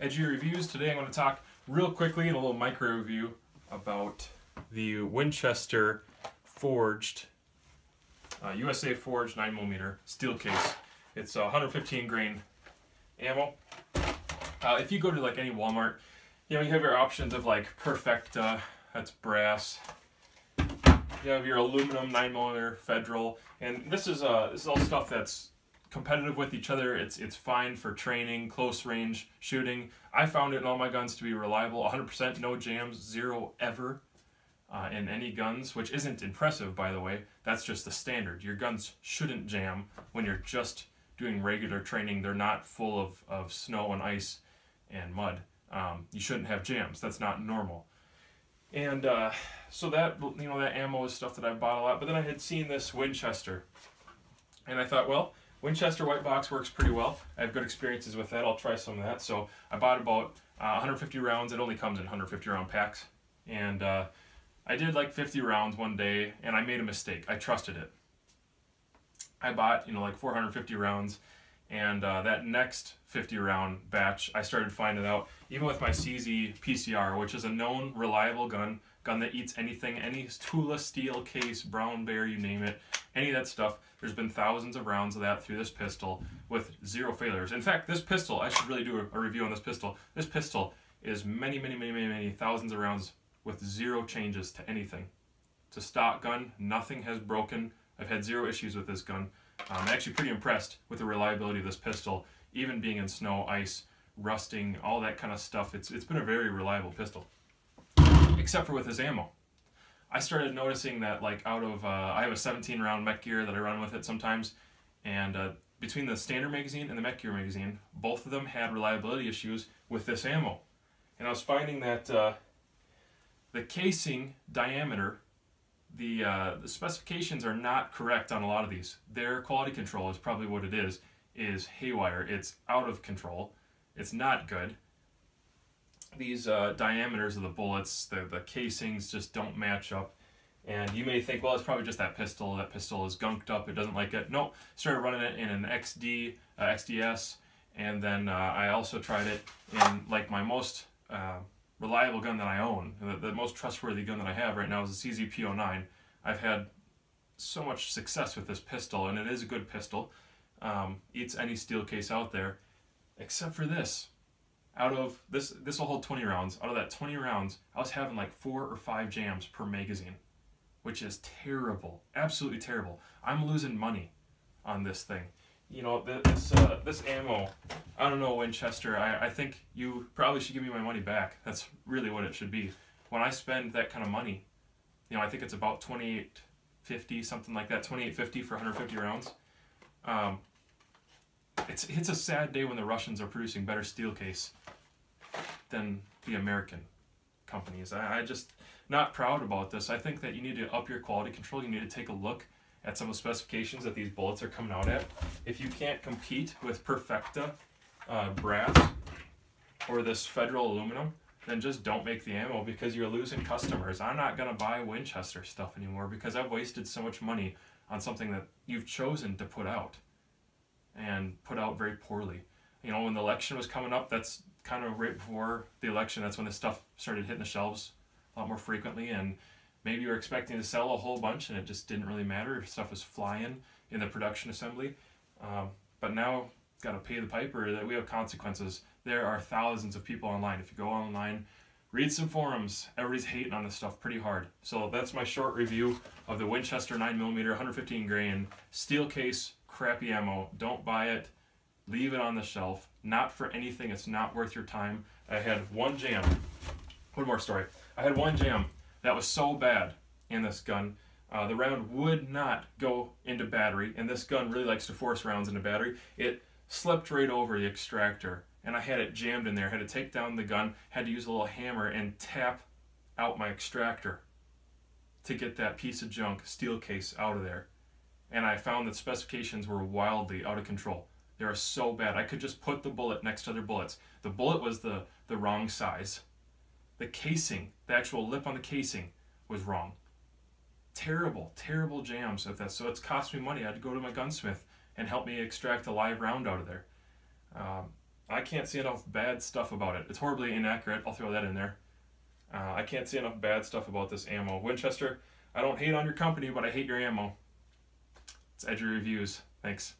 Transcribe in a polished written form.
Edgy Reviews. Today I'm going to talk real quickly in a little micro review about the Winchester forged, USA forged 9mm steel case. It's 115 grain ammo. If you go to like any Walmart, you know, you have your options of like Perfecta, that's brass. You have your aluminum 9mm Federal, and this is all stuff that's competitive with each other. It's fine for training, close range shooting. I found it in all my guns to be reliable, 100%, no jams, zero ever in any guns, which isn't impressive, by the way. That's just the standard. Your guns shouldn't jam when you're just doing regular training. They're not full of snow and ice and mud. You shouldn't have jams. That's not normal. And so that, you know, that ammo is stuff that I bought a lot. But then I had seen this Winchester, and I thought, well, Winchester white box works pretty well. I have good experiences with that. I'll try some of that. So I bought about 150 rounds. It only comes in 150 round packs. And I did like 50 rounds one day, and I made a mistake. I trusted it. I bought, you know, like 450 rounds, and that next 50 round batch, I started finding out, even with my CZ PCR, which is a known reliable gun that eats anything, any Tula steel case, brown bear, you name it, any of that stuff. There's been thousands of rounds of that through this pistol with zero failures. In fact, this pistol, I should really do a review on this pistol. This pistol is many thousands of rounds with zero changes to anything. It's a stock gun, nothing has broken. I've had zero issues with this gun. I'm actually pretty impressed with the reliability of this pistol, even being in snow, ice, rusting, all that kind of stuff. It's been a very reliable pistol, except for with this ammo. I started noticing that, like, out of, I have a 17 round mech gear that I run with it sometimes, and between the standard magazine and the mech gear magazine, both of them had reliability issues with this ammo. And I was finding that the casing diameter, the specifications are not correct on a lot of these. Their quality control is probably what it is haywire. It's out of control. It's not good. These diameters of the bullets, the casings just don't match up. And you may think, well, it's probably just that pistol. That pistol is gunked up. It doesn't like it. No, started running it in an XDS, and then I also tried it in like my most reliable gun that I own. The most trustworthy gun that I have right now is the CZ P09. I've had so much success with this pistol, and it is a good pistol. Eats any steel case out there, except for this. Out of this will hold 20 rounds. Out of that 20 rounds, I was having like 4 or 5 jams per magazine, which is terrible, absolutely terrible. I'm losing money on this thing. You know, this ammo, I don't know, Winchester, I think you probably should give me my money back. That's really what it should be. When I spend that kind of money, you know, I think it's about $28.50, something like that, $28.50 for 150 rounds. It's a sad day when the Russians are producing better steel case than the American companies. I just not proud about this. I think that you need to up your quality control. You need to take a look at some of the specifications that these bullets are coming out at. If you can't compete with Perfecta brass or this Federal aluminum, then just don't make the ammo, because you're losing customers. I'm not going to buy Winchester stuff anymore because I've wasted so much money on something that you've chosen to put out, and put out very poorly. You know, when the election was coming up, that's kind of right before the election, that's when this stuff started hitting the shelves a lot more frequently, and maybe you were expecting to sell a whole bunch and it just didn't really matter. Stuff was flying in the production assembly. But now, got to pay the piper, that we have consequences. There are thousands of people online. If you go online, read some forums, everybody's hating on this stuff pretty hard. So that's my short review of the Winchester 9mm 115 grain steel case crappy ammo. Don't buy it. Leave it on the shelf. Not for anything. It's not worth your time. I had one jam. One more story. I had one jam that was so bad in this gun. The round would not go into battery, and this gun really likes to force rounds into battery. It slipped right over the extractor, and I had it jammed in there. I had to take down the gun, had to use a little hammer and tap out my extractor to get that piece of junk steel case out of there. And I found that specifications were wildly out of control. They are so bad. I could just put the bullet next to other bullets. The bullet was the wrong size. The casing, the actual lip on the casing, was wrong. Terrible, terrible jams with this. So it's cost me money. I had to go to my gunsmith and help me extract a live round out of there. I can't see enough bad stuff about it. It's horribly inaccurate. I'll throw that in there. I can't see enough bad stuff about this ammo. Winchester, I don't hate on your company, but I hate your ammo. It's Edgy Reviews. Thanks.